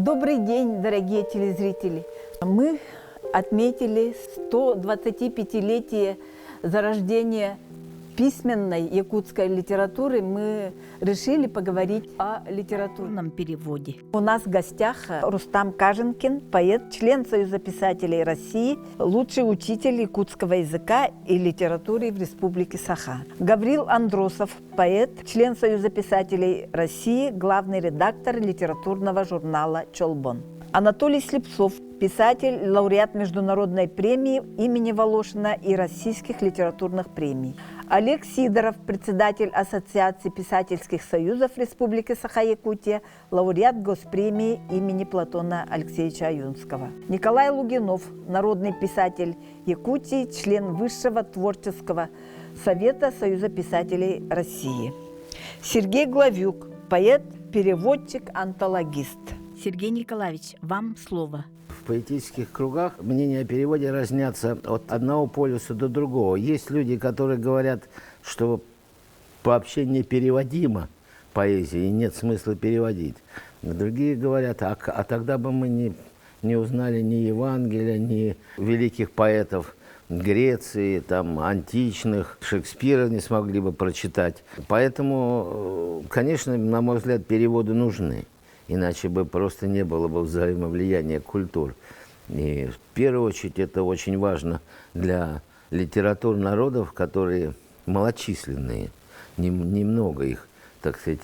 Добрый день, дорогие телезрители! Мы отметили 125-летие зарождения письменной якутской литературы. Мы решили поговорить о литературном переводе. У нас в гостях Рустам Каженкин, поэт, член Союза писателей России, лучший учитель якутского языка и литературы в Республике Саха. Гаврил Андросов, поэт, член Союза писателей России, главный редактор литературного журнала «Чолбон». Анатолий Слепцов, писатель, лауреат международной премии имени Волошина и российских литературных премий. Олег Сидоров, председатель Ассоциации писательских союзов Республики Саха-Якутия, лауреат госпремии имени Платона Алексеевича Аюнского. Николай Лугинов, народный писатель Якутии, член Высшего творческого совета Союза писателей России. Сергей Главюк, поэт, переводчик, антологист. Сергей Николаевич, вам слово. В поэтических кругах мнения о переводе разнятся от одного полюса до другого. Есть люди, которые говорят, что вообще непереводима поэзия и нет смысла переводить. Другие говорят, а тогда бы мы не узнали ни Евангелия, ни великих поэтов Греции, там, античных, Шекспира не смогли бы прочитать. Поэтому, конечно, на мой взгляд, переводы нужны. Иначе бы просто не было бы взаимовлияния культур. И в первую очередь это очень важно для литератур народов, которые малочисленные, немного их, так сказать,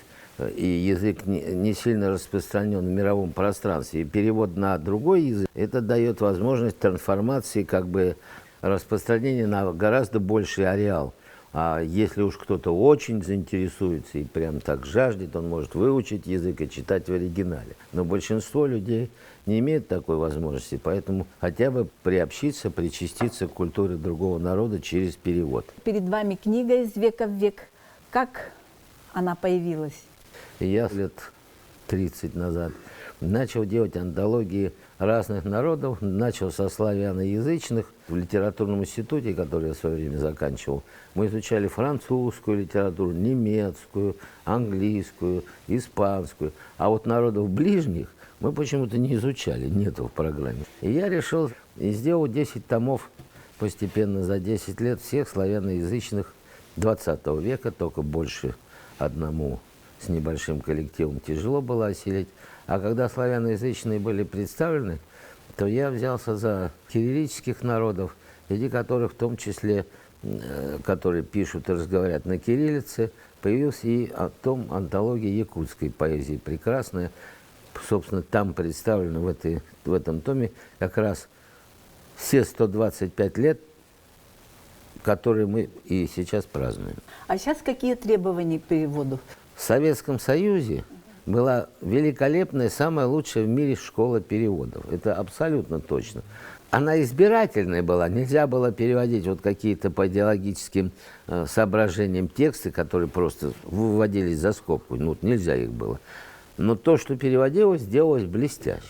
и язык не сильно распространен в мировом пространстве. И перевод на другой язык, это дает возможность трансформации, как бы распространения на гораздо больший ареал. А если уж кто-то очень заинтересуется и прям так жаждет, он может выучить язык и читать в оригинале. Но большинство людей не имеет такой возможности, поэтому хотя бы приобщиться, причаститься к культуре другого народа через перевод. Перед вами книга «Из века в век». Как она появилась? Я лет 30 назад начал делать антологии разных народов, начал со славяноязычных. В литературном институте, который я в свое время заканчивал, мы изучали французскую литературу, немецкую, английскую, испанскую. А вот народов ближних мы почему-то не изучали, нету в программе. И я решил и сделал 10 томов постепенно за 10 лет всех славяноязычных 20 века, только больше одному с небольшим коллективом тяжело было осилить. А когда славяноязычные были представлены, то я взялся за кириллических народов, среди которых в том числе, которые пишут и разговаривают на кириллице, появился и том антология якутской поэзии прекрасная. Собственно, там представлено в этом томе как раз все 125 лет, которые мы и сейчас празднуем. А сейчас какие требования к переводу? В Советском Союзе была великолепная, самая лучшая в мире школа переводов. Это абсолютно точно. Она избирательная была, нельзя было переводить вот какие-то по идеологическим соображениям тексты, которые просто выводились за скобку. Ну, нельзя их было. Но то, что переводилось, делалось блестяще.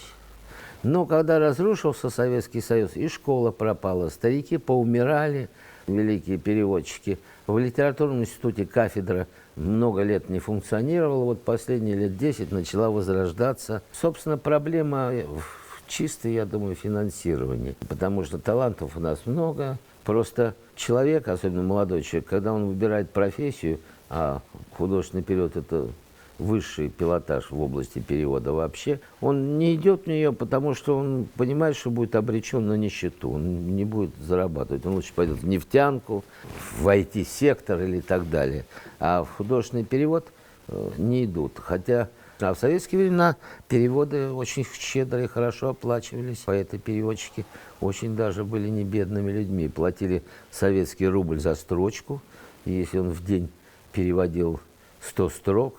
Но когда разрушился Советский Союз, и школа пропала, старики поумирали, великие переводчики. В литературном институте кафедра много лет не функционировала, вот последние лет 10 начала возрождаться. Собственно, проблема в чистой, я думаю, финансировании, потому что талантов у нас много. Просто человек, особенно молодой человек, когда он выбирает профессию, а художественный перевод – это высший пилотаж в области перевода вообще, он не идет в нее, потому что он понимает, что будет обречен на нищету, он не будет зарабатывать, он лучше пойдет в нефтянку, в IT-сектор или так далее. А в художественный перевод не идут. Хотя в советские времена переводы очень щедро и хорошо оплачивались. Поэты-переводчики очень даже были не бедными людьми, платили советский рубль за строчку, и если он в день переводил 100 строк,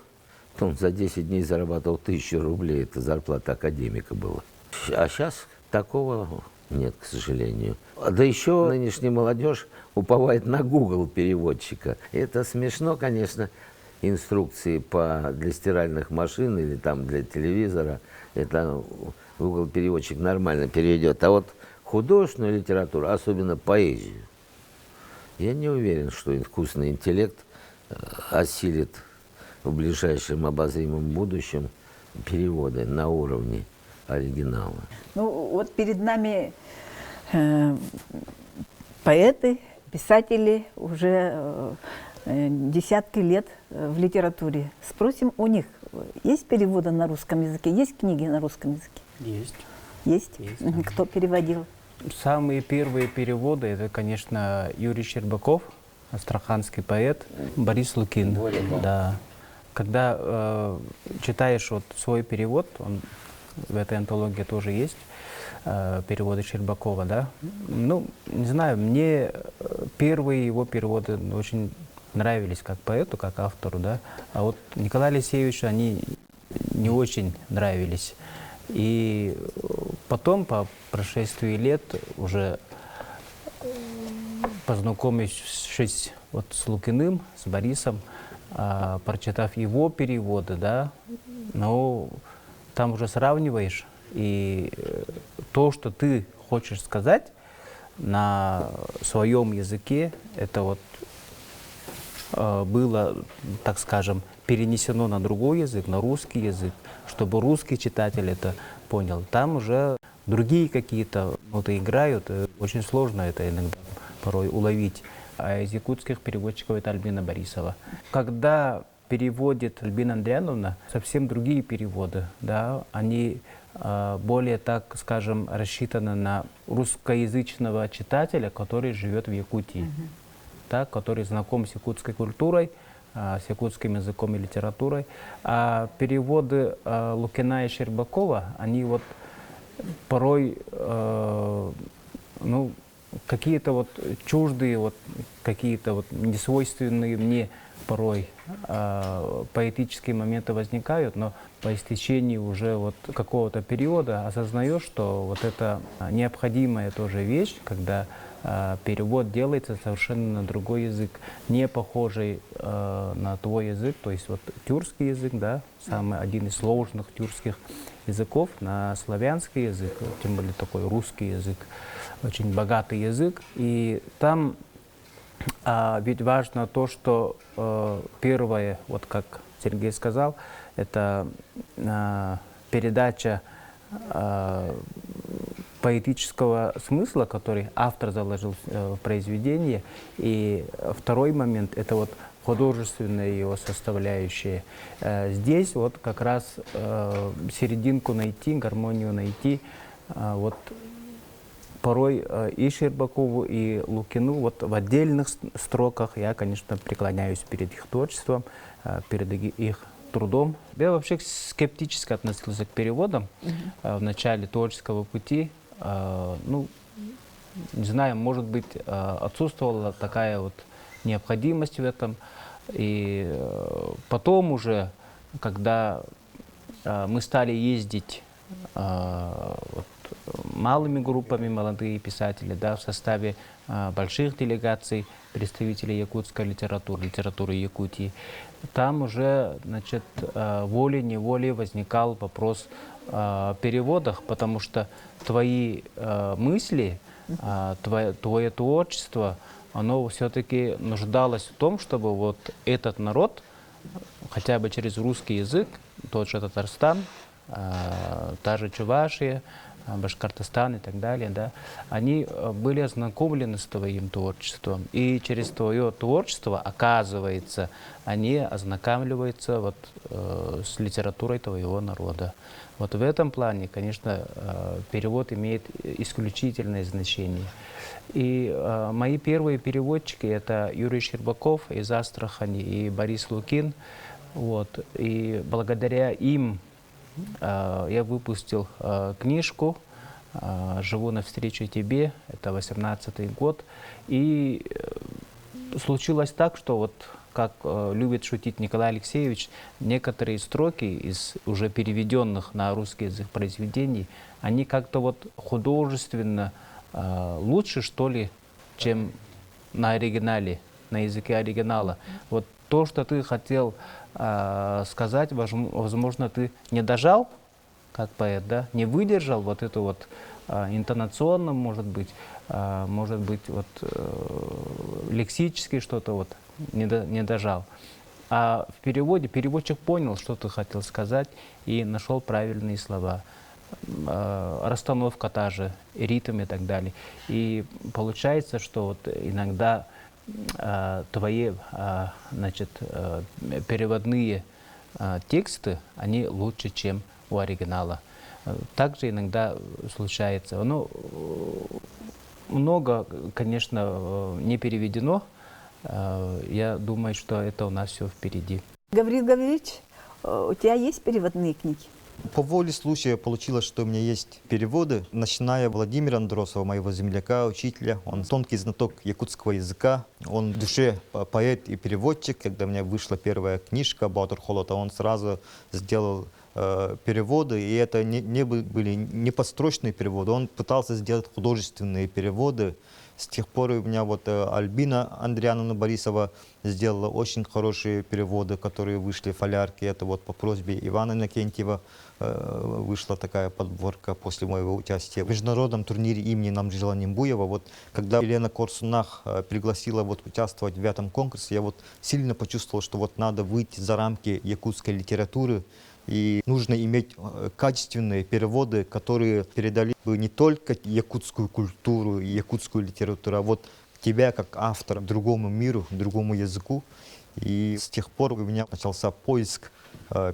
он за 10 дней зарабатывал 1000 рублей, это зарплата академика была. А сейчас такого нет, к сожалению. Да еще нынешняя молодежь уповает на Google переводчика. Это смешно, конечно, инструкции для стиральных машин или там для телевизора. Это Google переводчик нормально переведет. А вот художественную литературу, особенно поэзию, я не уверен, что искусственный интеллект осилит в ближайшем обозримом будущем переводы на уровне оригинала. Ну, вот перед нами поэты, писатели уже десятки лет в литературе. Спросим у них, есть переводы на русском языке, есть книги на русском языке? Есть. Есть? Есть. Кто переводил? Самые первые переводы, это, конечно, Юрий Щербаков, астраханский поэт, Борис Лукин. Да. Когда читаешь вот свой перевод, он в этой антологии тоже есть, переводы Щербакова, да. Ну, не знаю, мне первые его переводы очень нравились как поэту, как автору, да. А вот Николаю Алексеевичу они не очень нравились. И потом, по прошествии лет, уже познакомившись вот с Лукиным, с Борисом, прочитав его переводы, да, но там уже сравниваешь, и то, что ты хочешь сказать на своем языке, это вот было, так скажем, перенесено на другой язык, на русский язык, чтобы русский читатель это понял. Там уже другие какие-то ноты играют, очень сложно это иногда порой уловить. А из якутских переводчиков это Альбина Борисова. Когда переводит Альбина Андриановна, совсем другие переводы, да, они более, так скажем, рассчитаны на русскоязычного читателя, который живет в Якутии, да, который знаком с якутской культурой, с якутским языком и литературой. А переводы Лукина и Щербакова, они вот порой, ну, какие-то вот чуждые, вот какие-то вот несвойственные мне порой поэтические моменты возникают, но по истечении уже вот какого-то периода осознаешь, что вот это необходимая тоже вещь, когда перевод делается совершенно на другой язык, не похожий на твой язык, то есть вот тюркский язык, да, самый один из сложных тюркских языков, на славянский язык, тем более такой русский язык, очень богатый язык, и там ведь важно то, что первое, вот как Сергей сказал, это передача поэтического смысла, который автор заложил в произведение. И второй момент – это вот художественная его составляющая. Здесь вот как раз серединку найти, гармонию найти. Вот порой и Щербакову, и Лукину вот в отдельных строках я, конечно, преклоняюсь перед их творчеством, перед их трудом. Я вообще скептически относился к переводам в начале творческого пути. Ну, не знаю, может быть, отсутствовала такая вот необходимость в этом. И потом уже, когда мы стали ездить вот, малыми группами, молодые писатели, да, в составе больших делегаций представителей якутской литературы, литературы Якутии, там уже, значит, волей-неволей возникал вопрос о переводах, потому что твои мысли, твое творчество, оно все-таки нуждалось в том, чтобы вот этот народ, хотя бы через русский язык, тот же Татарстан, та же Чувашия, Башкортостан и так далее, да, они были ознакомлены с твоим творчеством. И через твое творчество, оказывается, они ознакомливаются вот, с литературой твоего народа. Вот в этом плане, конечно, перевод имеет исключительное значение. И мои первые переводчики – это Юрий Щербаков из Астрахани и Борис Лукин. Вот. И благодаря им я выпустил книжку «Живу навстречу тебе», это 18-й год. И случилось так, что вот, как любит шутить Николай Алексеевич, некоторые строки из уже переведенных на русский язык произведений, они как-то вот художественно лучше, что ли, чем на оригинале, на языке оригинала. Вот то, что ты хотел сказать, возможно, ты не дожал, как поэт, да, не выдержал вот это вот интонационно, может быть, вот, лексически что-то вот не дожал. А в переводе переводчик понял, что ты хотел сказать, и нашел правильные слова. расстановка та же, и ритм и так далее. И получается, что вот иногда твои значит, переводные тексты, они лучше, чем у оригинала. Также иногда случается. Ну, много, конечно, не переведено. Я думаю, что это у нас все впереди. Гаврил Гаврилович, у тебя есть переводные книги? По воле случая получилось, что у меня есть переводы, начиная Владимира Андросова, моего земляка, учителя. Он тонкий знаток якутского языка, он в душе поэт и переводчик. Когда у меня вышла первая книжка «Баатур Холота», он сразу сделал переводы, и это были не подстрочные переводы, он пытался сделать художественные переводы. С тех пор у меня вот Альбина Андриановна Борисова сделала очень хорошие переводы, которые вышли в фолярке. Это вот по просьбе Ивана Иннокентьева вышла такая подборка после моего участия в международном турнире имени Намджела Нимбуева. Вот когда Елена Корсунах пригласила вот участвовать в этом конкурсе, я вот сильно почувствовал, что вот надо выйти за рамки якутской литературы. И нужно иметь качественные переводы, которые передали бы не только якутскую культуру и якутскую литературу, а вот тебя как автора другому миру, другому языку. И с тех пор у меня начался поиск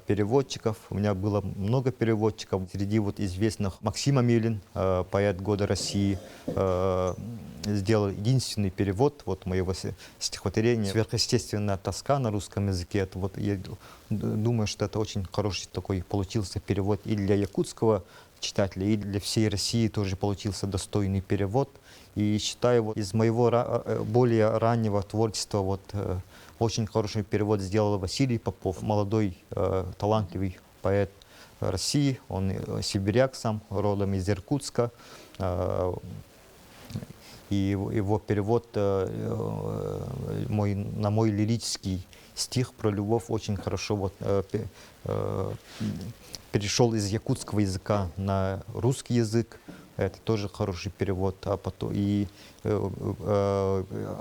переводчиков. У меня было много переводчиков. Среди вот известных Максим Амелин, поэт года России, сделал единственный перевод вот моего стихотворения «Сверхъестественная тоска» на русском языке. Это вот, я думаю, что это очень хороший такой получился перевод и для якутского читателя, и для всей России тоже получился достойный перевод. И считаю, вот, из моего более раннего творчества вот, очень хороший перевод сделал Василий Попов, молодой талантливый поэт России. Он сибиряк сам, родом из Иркутска. И его перевод на мой лирический стих про любовь очень хорошо вот, перешел из якутского языка на русский язык. Это тоже хороший перевод. А потом и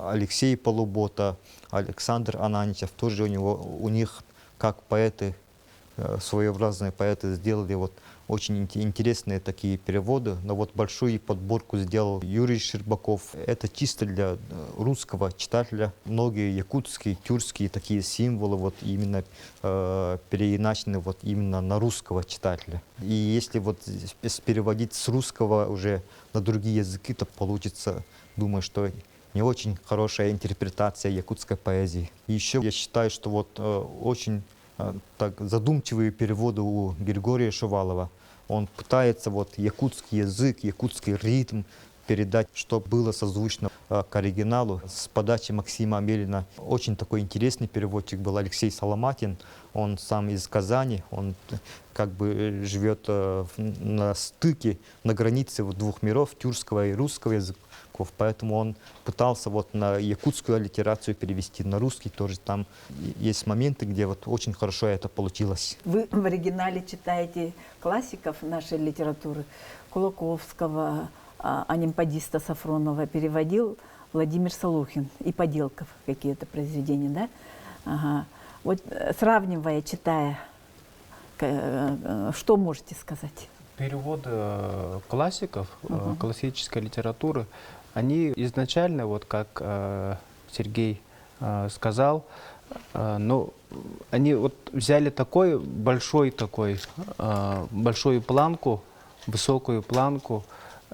Алексей Полубота, Александр Ананичев, тоже у них как поэты, своеобразные поэты сделали вот очень интересные такие переводы. Но вот большую подборку сделал Юрий Щербаков. Это чисто для русского читателя. Многие якутские, тюркские такие символы вот именно переиначены вот именно на русского читателя. И если вот переводить с русского уже на другие языки, то получится, думаю, что не очень хорошая интерпретация якутской поэзии. И еще я считаю, что вот очень так задумчивые переводы у Григория Шувалова. Он пытается вот якутский язык, якутский ритм передать, чтобы было созвучно к оригиналу. С подачи Максима Амелина очень такой интересный переводчик был Алексей Соломатин. Он сам из Казани, он как бы живет на стыке, на границе вот двух миров, тюркского и русского языков. Поэтому он пытался вот на якутскую аллитерацию перевести на русский тоже. Там есть моменты, где вот очень хорошо это получилось. Вы в оригинале читаете классиков нашей литературы. Кулаковского, анимпадиста Сафронова переводил Владимир Солухин. И Поделков какие-то произведения, да? Ага. Вот сравнивая, читая, что можете сказать? Переводы классиков, классической литературы, они изначально, вот как Сергей сказал, но они вот взяли большую планку, высокую планку,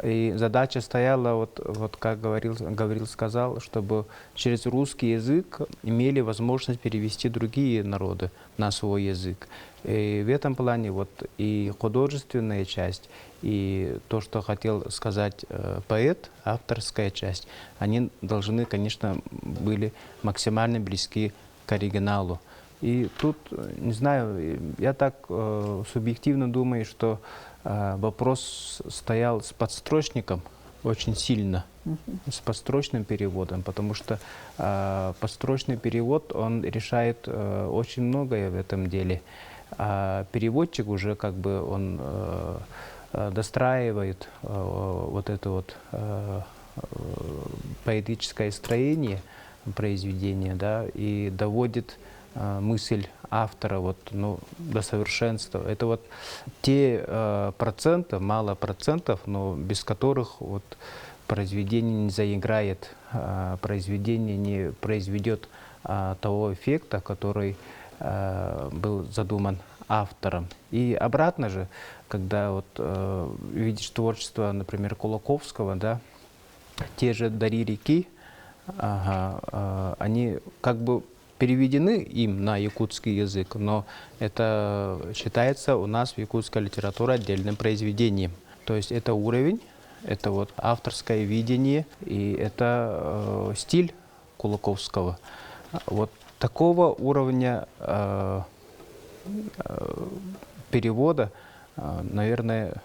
и задача стояла, вот как Гаврил сказал, чтобы через русский язык имели возможность перевести другие народы на свой язык. И в этом плане вот и художественная часть, и то, что хотел сказать поэт, авторская часть, они должны, конечно, были максимально близки к оригиналу. И тут, не знаю, я так субъективно думаю, что вопрос стоял с подстрочником очень сильно, с подстрочным переводом, потому что подстрочный перевод, он решает очень многое в этом деле. А переводчик уже как бы он достраивает вот это вот поэтическое строение произведения, да, и доводит мысль автора вот, ну, до совершенства. Это вот те проценты, мало процентов, но без которых вот произведение не заиграет, произведение не произведет того эффекта, который был задуман автором. И обратно же, когда вот видишь творчество, например, Кулаковского, да, те же «Дари реки», они как бы переведены им на якутский язык, но это считается у нас в якутской литературе отдельным произведением. То есть это уровень, это вот авторское видение, и это стиль Кулаковского. Вот такого уровня перевода, наверное,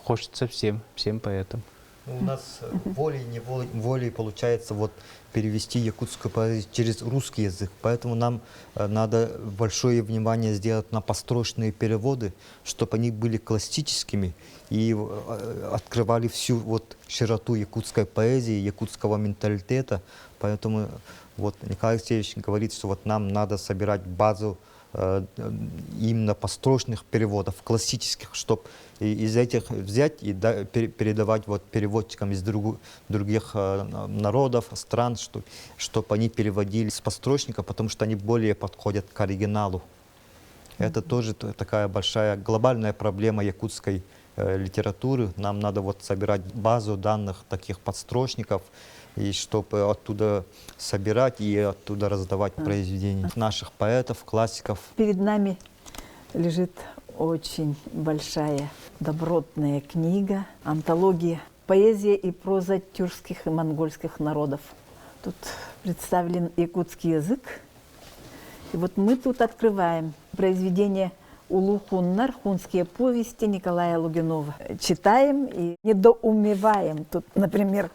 хочется всем поэтам. У нас волей-неволей получается вот перевести якутскую поэзию через русский язык, поэтому нам надо большое внимание сделать на построчные переводы, чтобы они были классическими и открывали всю вот широту якутской поэзии, якутского менталитета. Поэтому вот Николай Алексеевич говорит, что вот нам надо собирать базу именно построчных переводов, классических, чтобы из этих взять и передавать вот переводчикам из других народов, стран, чтобы они переводили с построчника, потому что они более подходят к оригиналу. Это тоже такая большая глобальная проблема якутской литературы. Нам надо вот собирать базу данных таких подстрочников, и чтобы оттуда собирать и оттуда раздавать произведения наших поэтов, классиков. Перед нами лежит очень большая добротная книга, антология «Поэзия и проза тюркских и монгольских народов». Тут представлен якутский язык. И вот мы тут открываем произведение Улу-Хуннар, хунские повести Николая Логинова. Читаем и недоумеваем. Тут, например,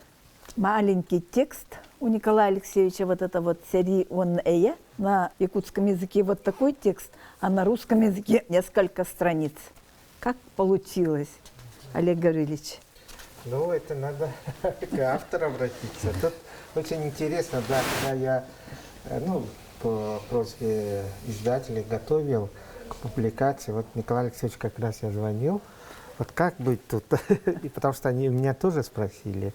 маленький текст у Николая Алексеевича, вот это вот «Сяри он эя», на якутском языке вот такой текст, а на русском языке несколько страниц. Как получилось, Олег Гаврилович? Ну, это надо к автору обратиться. Тут очень интересно, да, когда я, по просьбе издателей готовил к публикации, вот Николай Алексеевич как раз я звонил, вот как быть тут? И потому что они меня тоже спросили.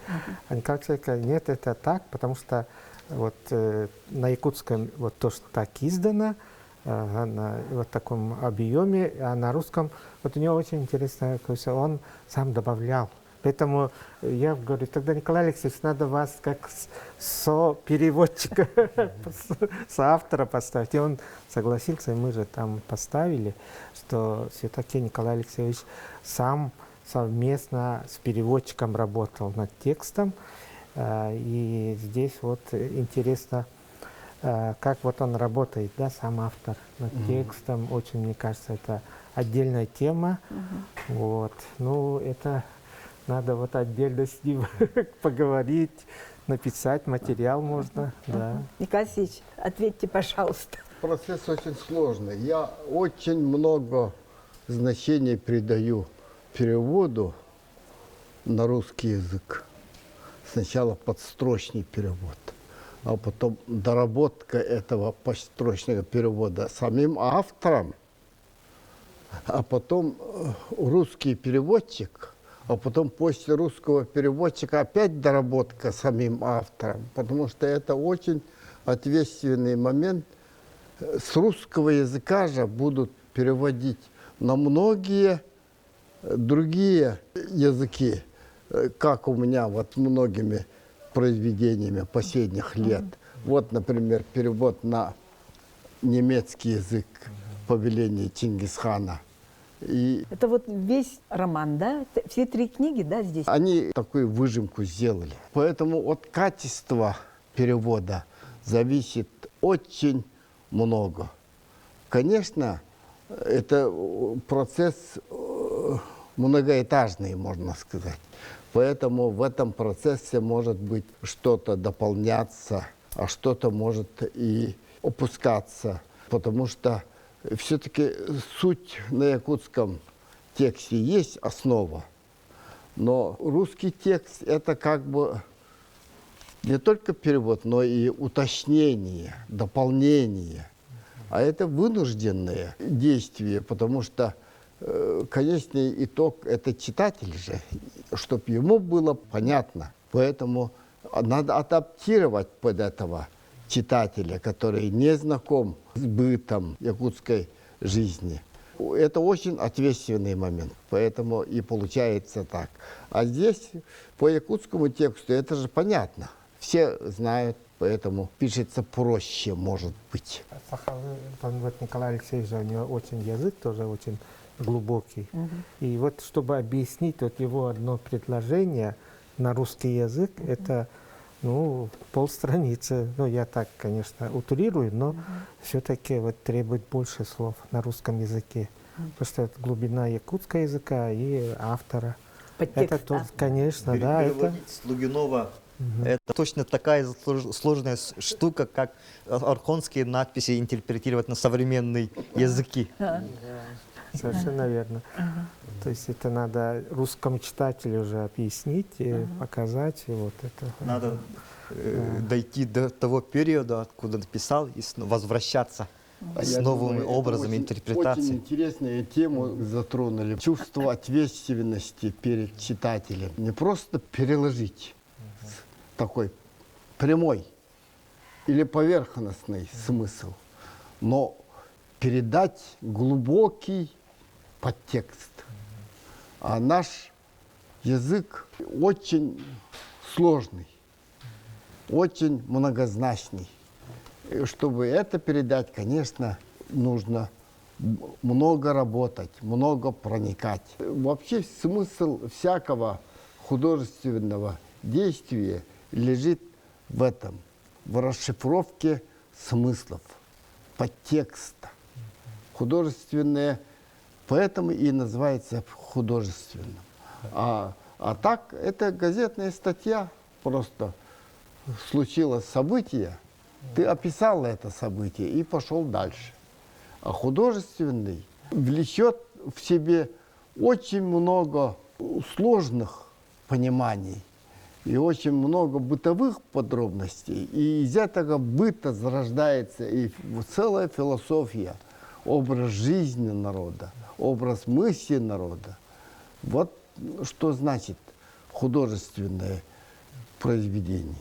А Николай Алексеевич сказал, нет, это так, потому что вот на якутском вот то, что так издано, на вот таком объеме, а на русском, вот у него очень интересно, он сам добавлял. Поэтому я говорю, тогда, Николай Алексеевич, надо вас как со-переводчика, соавтора поставить. И он согласился, и мы же там поставили, что все-таки Николай Алексеевич сам совместно с переводчиком работал над текстом. И здесь вот интересно, как вот он работает, да, сам автор над текстом. Очень, мне кажется, это отдельная тема. Вот. Ну, это надо вот отдельно с ним поговорить, написать материал можно. Да. Николай Алексеевич, ответьте, пожалуйста. Процесс очень сложный. Я очень много значений придаю переводу на русский язык. Сначала подстрочный перевод, а потом доработка этого подстрочного перевода самим автором, а потом русский переводчик, а потом после русского переводчика опять доработка самим автором, потому что это очень ответственный момент. С русского языка же будут переводить на многие другие языки, как у меня вот многими произведениями последних лет. Вот, например, перевод на немецкий язык «Повеление Чингисхана». И Это вот весь роман, да? Все 3 книги, да, здесь? они такую выжимку сделали. Поэтому от качества перевода зависит очень много. Конечно, это процесс многоэтажный, можно сказать. Поэтому в этом процессе может быть что-то дополняться, а что-то может и опускаться. Потому что все-таки суть на якутском тексте есть основа. Но русский текст – это как бы не только перевод, но и уточнение, дополнение. а это вынужденное действие, потому что конечный итог – это читатель же, чтобы ему было понятно. Поэтому надо адаптировать под этого читателя, который не знаком с бытом якутской жизни. Это очень ответственный момент, поэтому и получается так. А здесь по якутскому тексту это же понятно. Все знают, поэтому пишется проще, может быть. Вот Николай Алексеевич, у него очень язык тоже очень глубокий. И вот чтобы объяснить вот его одно предложение на русский язык, это полстраницы. Я так, конечно, утрирую, но все-таки вот требует больше слов на русском языке. Потому что это глубина якутского языка и автора. Подтекст Это тоже, автора. конечно, да. Это... Переводить с Лугинова это точно такая сложная штука, как архонские надписи интерпретировать на современные языки. Совершенно верно. То есть это надо русскому читателю уже объяснить, и показать. И вот это. Надо дойти до того периода, откуда написал, и возвращаться с Я новыми думаю, это образами очень интерпретации. интересную тему затронули. Чувство ответственности перед читателем. Не просто переложить такой прямой или поверхностный смысл, но передать глубокий подтекст. А наш язык очень сложный, очень многозначный. И чтобы это передать, конечно, нужно много работать, много проникать. Вообще смысл всякого художественного действия лежит в этом, в расшифровке смыслов, подтекста. Художественное, поэтому и называется художественным. А так, это газетная статья, просто случилось событие, ты описал это событие и пошел дальше. А художественный влечет в себе очень много сложных пониманий и очень много бытовых подробностей. И из этого быта зарождается и целая философия, образ жизни народа, образ мысли народа. Вот что значит художественное произведение.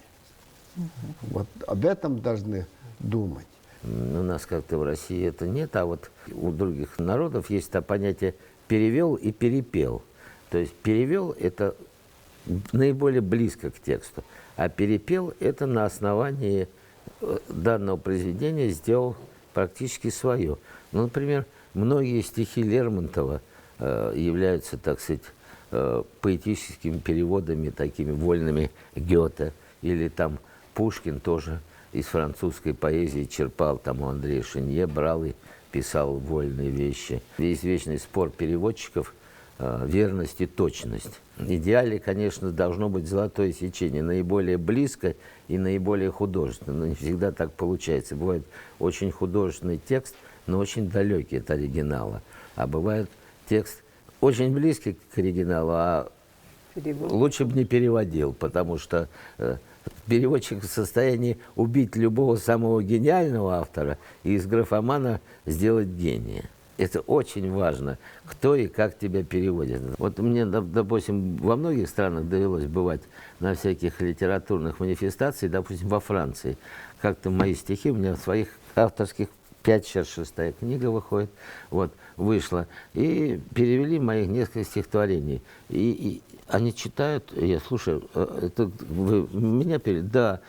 Вот об этом должны думать. У нас как-то в России это нет, а вот у других народов есть это понятие «перевел» и «перепел». То есть перевел – это наиболее близко к тексту, а перепел – это на основании данного произведения сделал практически свое. Ну, например, многие стихи Лермонтова являются, так сказать, поэтическими переводами, такими вольными Гёте, или там Пушкин тоже из французской поэзии черпал, там у Андрея Шенье брал и писал вольные вещи. Весь вечный спор переводчиков верность и точность. В идеале, конечно, должно быть золотое сечение, наиболее близко и наиболее художественно. Но не всегда так получается. Бывает очень художественный текст, но очень далекий от оригинала. А бывает текст очень близкий к оригиналу, а лучше бы не переводил, потому что переводчик в состоянии убить любого самого гениального автора и из графомана сделать гения. Это очень важно, кто и как тебя переводит. Вот мне, допустим, во многих странах довелось бывать на всяких литературных манифестациях, допустим, во Франции. Как-то мои стихи, у меня своих авторских 5, сейчас 6-я книга выходит, вот, вышла, и перевели моих несколько стихотворений. И они читают, я слушаю, это вы меня перевели? Да.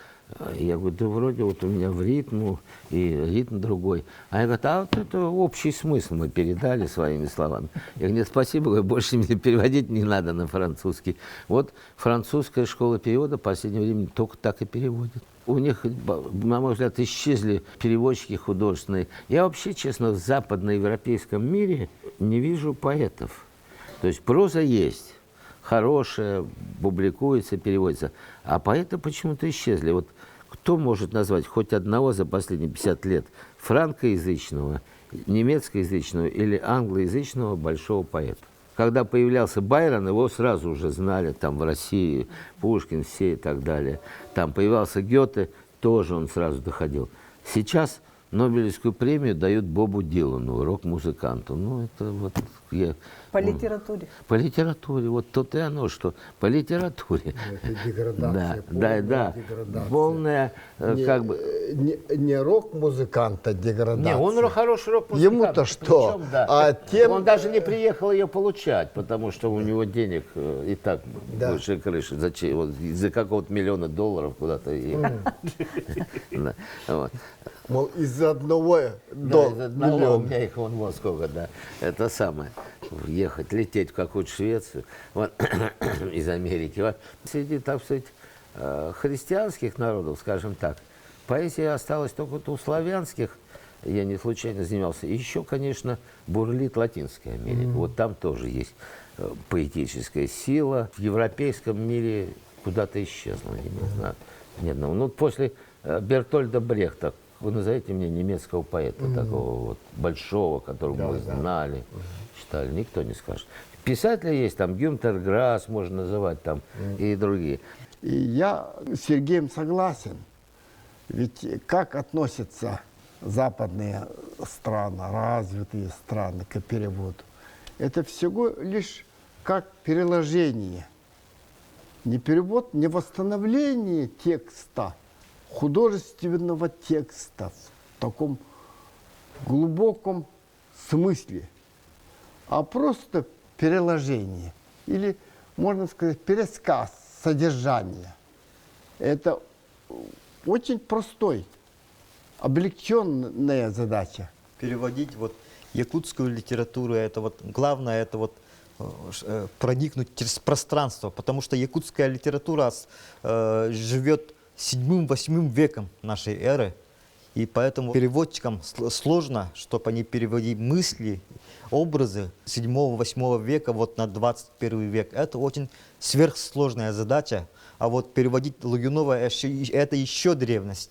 Я говорю, да вроде вот у меня в ритму, и ритм другой. А я говорю, а вот это общий смысл мы передали своими словами. Я говорю, нет, спасибо, говорю, больше мне переводить не надо на французский. Вот французская школа перевода в последнее время только так и переводит. У них, на мой взгляд, исчезли переводчики художественные. Я вообще, честно, в западноевропейском мире не вижу поэтов. То есть проза есть, хорошая, публикуется, переводится. А поэты почему-то исчезли. Вот кто может назвать хоть одного за последние 50 лет франкоязычного, немецкоязычного или англоязычного большого поэта? Когда появлялся Байрон, его сразу уже знали там в России, Пушкин, все и так далее. Там появился Гёте, тоже он сразу доходил. Сейчас Нобелевскую премию дают Бобу Дилану, рок-музыканту. Ну, это вот я... По литературе. По литературе, вот то и оно, что по литературе. Это деградация, Да. деградация. Полная, как бы... Не рок-музыканта деградация. Не, он хороший рок-музыкант. Ему-то что? Причем, да. А тем... Он даже не приехал ее получать, потому что у него денег и так Да. выше крыши. Зачем? Вот за какого-то $1 миллион куда-то ехать. Да, вот. Мол, из-за одного Да, из одного у миллиона. меня их вон вот сколько, да. Это самое. Ехать, лететь в какую-то Швецию вот, из Америки. Вот. Среди, так сказать, христианских народов, скажем так, поэзия осталась только вот у славянских. Я не случайно занимался. И еще, конечно, бурлит Латинская Америка. Вот там тоже есть поэтическая сила. В европейском мире куда-то исчезла, я не знаю, ни одного. Ну, после Бертольда Брехта, вы назовите мне немецкого поэта, такого вот большого, которого мы знали, читали, никто не скажет. Писатели есть, там Гюнтер Грасс можно называть, там и другие. И я с Сергеем согласен. Ведь как относятся западные страны, развитые страны к переводу? Это всего лишь как переложение. Не перевод, не восстановление текста, художественного текста в таком глубоком смысле, а просто переложение или, можно сказать, пересказ содержания. Это очень простой, облегченная задача. Переводить вот якутскую литературу, это вот главное, это вот проникнуть через пространство, потому что якутская литература живет 7-8 веком нашей эры, и поэтому переводчикам сложно, чтобы они переводили мысли, образы 7-8 века вот на 21 век. Это очень сверхсложная задача, а вот переводить Логунова это еще древность,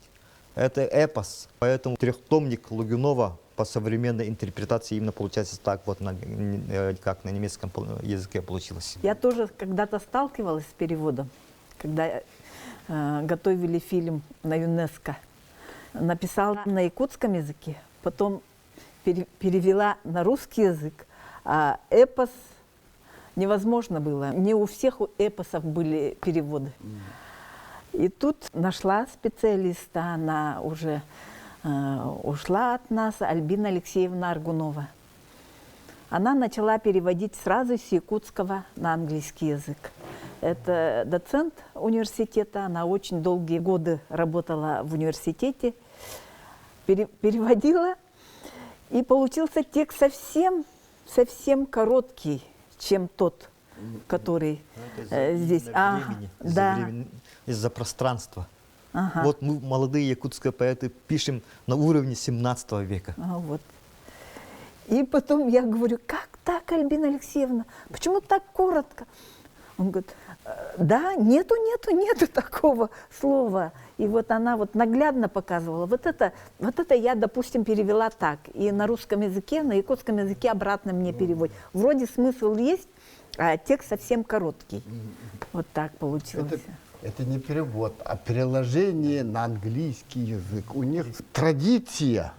это эпос, поэтому трехтомник Логунова по современной интерпретации именно получается так, вот как на немецком языке получилось. Я тоже когда-то сталкивалась с переводом, когда готовили фильм на ЮНЕСКО. Написала на якутском языке, потом перевела на русский язык, а эпос невозможно было. Не у всех эпосов были переводы. И тут нашла специалиста, она уже ушла от нас, Альбина Алексеевна Аргунова. Она начала переводить сразу с якутского на английский язык. Это доцент университета, она очень долгие годы работала в университете, переводила, и получился текст совсем короткий, чем тот, который здесь. Из-за пространства. Ага. Вот мы, молодые якутские поэты, пишем на уровне 17 века. Вот. И потом я говорю, как так, Альбина Алексеевна, почему так коротко? Он говорит, да, нету такого слова. И вот она вот наглядно показывала. Вот это я, допустим, перевела так. И на русском языке, на якутском языке обратно мне переводят. Вроде смысл есть, а текст совсем короткий. Вот так получилось. Это не перевод, а переложение на английский язык. У них традиция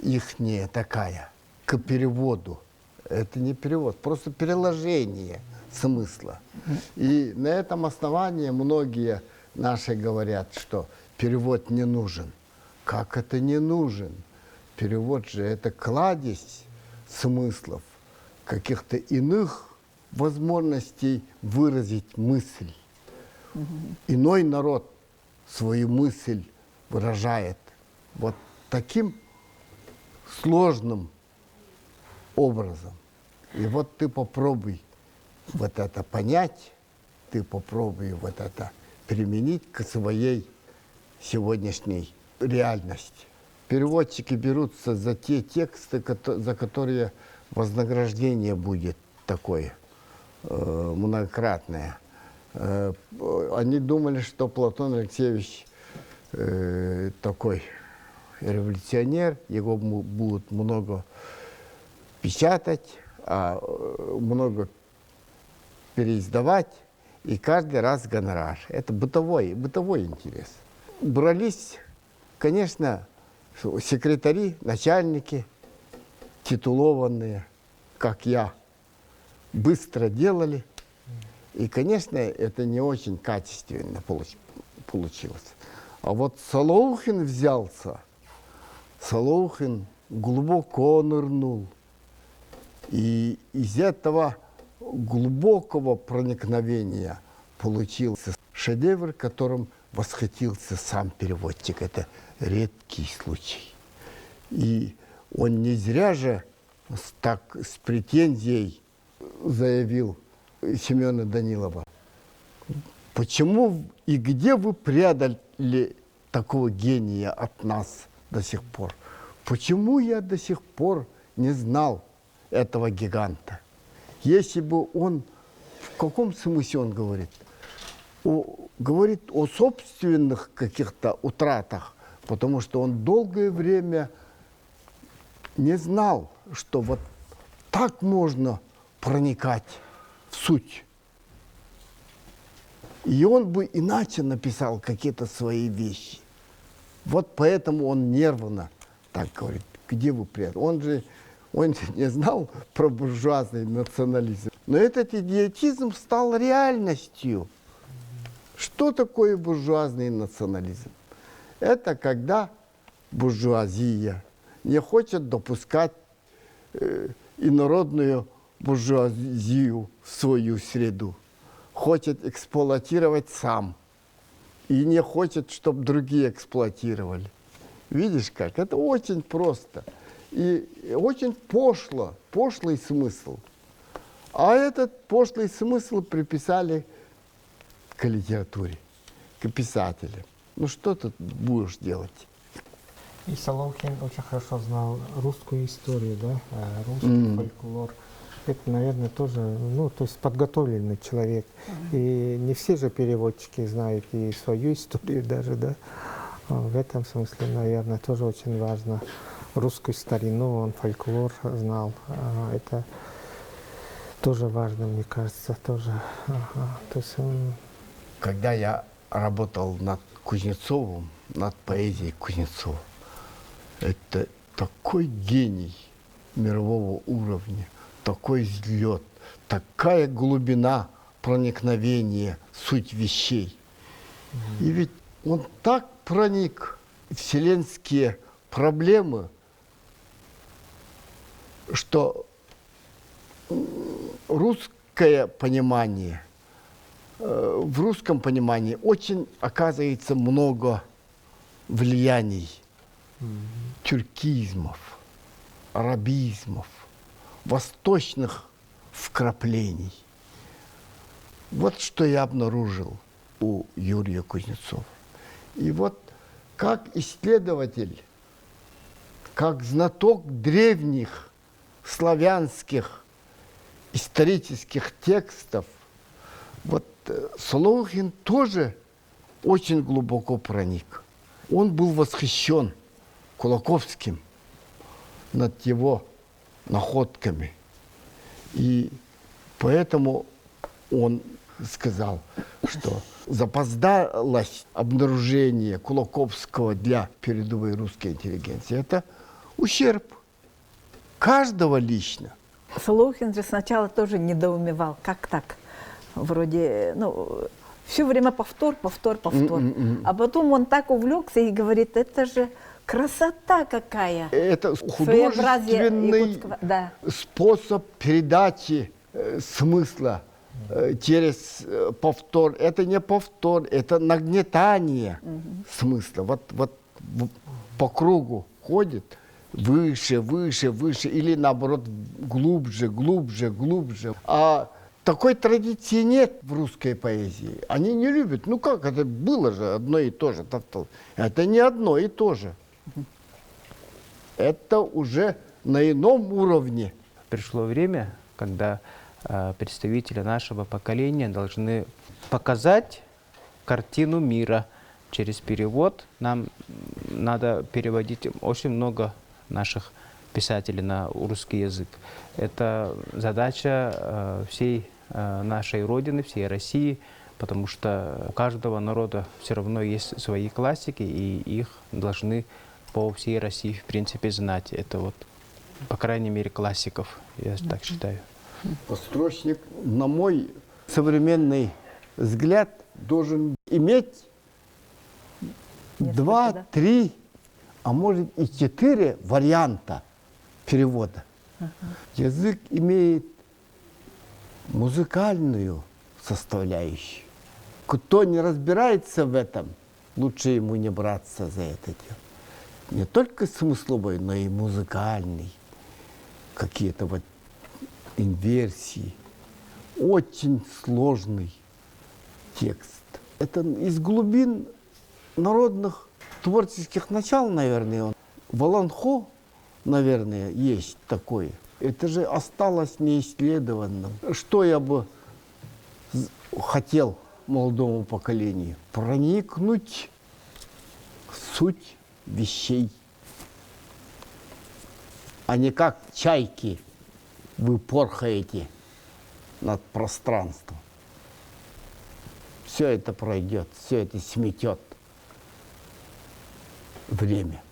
ихняя такая к переводу. Это не перевод, просто переложение смысла. И на этом основании многие наши говорят, что перевод не нужен. Как это не нужен? Перевод же это кладезь смыслов, каких-то иных возможностей выразить мысль. Иной народ свою мысль выражает вот таким сложным образом. И вот ты попробуй вот это понять, ты попробуй вот это применить к своей сегодняшней реальности. Переводчики берутся за те тексты, за которые вознаграждение будет такое многократное. Они думали, что Платон Алексеевич такой революционер, его будут много печатать, много переиздавать, и каждый раз гонорар. Это бытовой интерес. Брались, конечно, секретари, начальники, титулованные, как я, быстро делали. И, конечно, это не очень качественно получилось. А вот Солоухин взялся, Солоухин глубоко нырнул. И из этого глубокого проникновения получился шедевр, которым восхитился сам переводчик. Это редкий случай. И он не зря же с претензией заявил Семена Данилова: почему и где вы прятали такого гения от нас до сих пор? Почему я до сих пор не знал этого гиганта? Если бы он, в каком смысле он говорит? Говорит о собственных каких-то утратах, потому что он долгое время не знал, что вот так можно проникать в суть. И он бы иначе написал какие-то свои вещи. Вот поэтому он нервно так говорит: где вы прятали? Он не знал про буржуазный национализм. Но этот идиотизм стал реальностью. Что такое буржуазный национализм? Это когда буржуазия не хочет допускать инородную буржуазию в свою среду, хочет эксплуатировать сам и не хочет, чтобы другие эксплуатировали. Видишь как? Это очень просто и очень пошлый смысл. А этот пошлый смысл приписали к литературе, к писателям. Ну что ты будешь делать? И Солоухин очень хорошо знал русскую историю, да, русский фольклор. Это, наверное, тоже, ну, то есть подготовленный человек. И не все же переводчики знают и свою историю даже, да. В этом смысле, наверное, тоже очень важно. Русскую старину, он фольклор знал. Это тоже важно, мне кажется, тоже. То есть он... Когда я работал над Кузнецовым, над поэзией Кузнецова, это такой гений мирового уровня, такой взлет, такая глубина проникновения в суть вещей. И ведь он так проник в вселенские проблемы, что русское понимание, в русском понимании очень, оказывается, много влияний тюркизмов, арабизмов, восточных вкраплений. Вот что я обнаружил у Юрия Кузнецова. И вот как исследователь, как знаток древних славянских исторических текстов, вот Солоухин тоже очень глубоко проник. Он был восхищен Кулаковским над его находками. И поэтому он сказал, что запоздалость обнаружения Кулаковского для передовой русской интеллигенции – это ущерб каждого лично. Солоухин же сначала тоже недоумевал, как так? Вроде, ну, все время повтор. А потом он так увлекся и говорит: это же красота какая! Это Своеобразие художественный якутского, да. способ передачи смысла через повтор. Это не повтор, это нагнетание смысла. Вот по кругу ходит выше, или наоборот глубже. А такой традиции нет в русской поэзии. Они не любят. Ну как, это было же одно и то же. Это не одно и то же. Это уже на ином уровне. Пришло время, когда представители нашего поколения должны показать картину мира через перевод. Нам надо переводить очень много наших писателей на русский язык. Это задача всей нашей Родины, всей России, потому что у каждого народа все равно есть свои классики, и их должны по всей России, в принципе, знать. Это вот, по крайней мере, классиков, я так считаю. Строчник, на мой современный взгляд, должен иметь Несколько, 2, да? 3, а может и 4 варианта перевода. Язык имеет музыкальную составляющую. Кто не разбирается в этом, лучше ему не браться за это дело. Не только смысловой, но и музыкальный. Какие-то вот инверсии. Очень сложный текст. Это из глубин народных творческих начал, наверное. Олонхо, наверное, есть такое. Это же осталось неисследованным. Что я бы хотел молодому поколению? Проникнуть в суть вещей, а не как чайки вы порхаете над пространством. Все это пройдет, все это сметет время.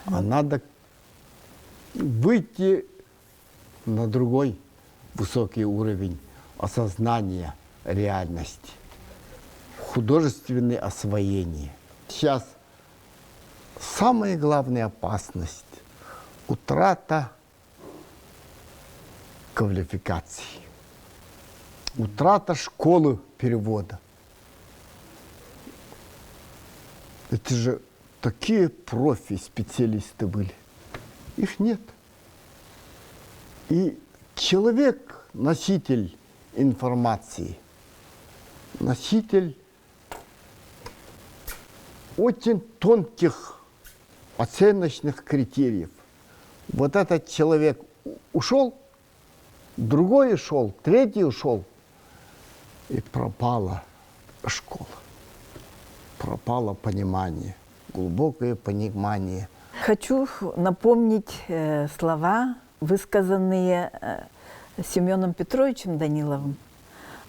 А надо выйти на другой высокий уровень осознания реальности, художественное освоение. Сейчас самая главная опасность – утрата квалификации, утрата школы перевода. Это же такие профи-специалисты были. Их нет. И человек, носитель информации, носитель очень тонких оценочных критериев. Вот этот человек ушел, другой ушел, третий ушел, и пропала школа. Пропало понимание, глубокое понимание. Хочу напомнить слова, высказанные Семеном Петровичем Даниловым,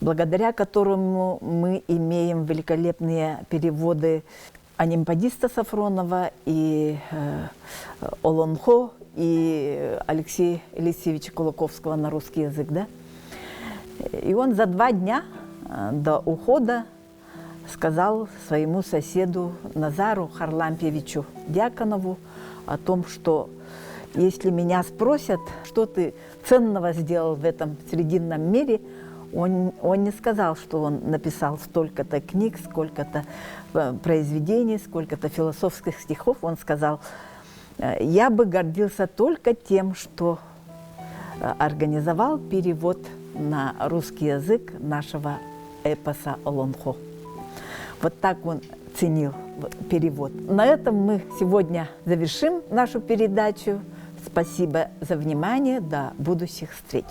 благодаря которому мы имеем великолепные переводы Анимпадиста Сафронова и Олонхо, и Алексея Елисеевича Кулаковского на русский язык. Да? И он за 2 дня до ухода сказал своему соседу Назару Харлампьевичу Дьяконову о том, что если меня спросят, что ты ценного сделал в этом срединном мире, он не сказал, что он написал столько-то книг, сколько-то произведений, сколько-то философских стихов. Он сказал, я бы гордился только тем, что организовал перевод на русский язык нашего эпоса Олонхо. Вот так он ценил перевод. На этом мы сегодня завершим нашу передачу. Спасибо за внимание. До будущих встреч.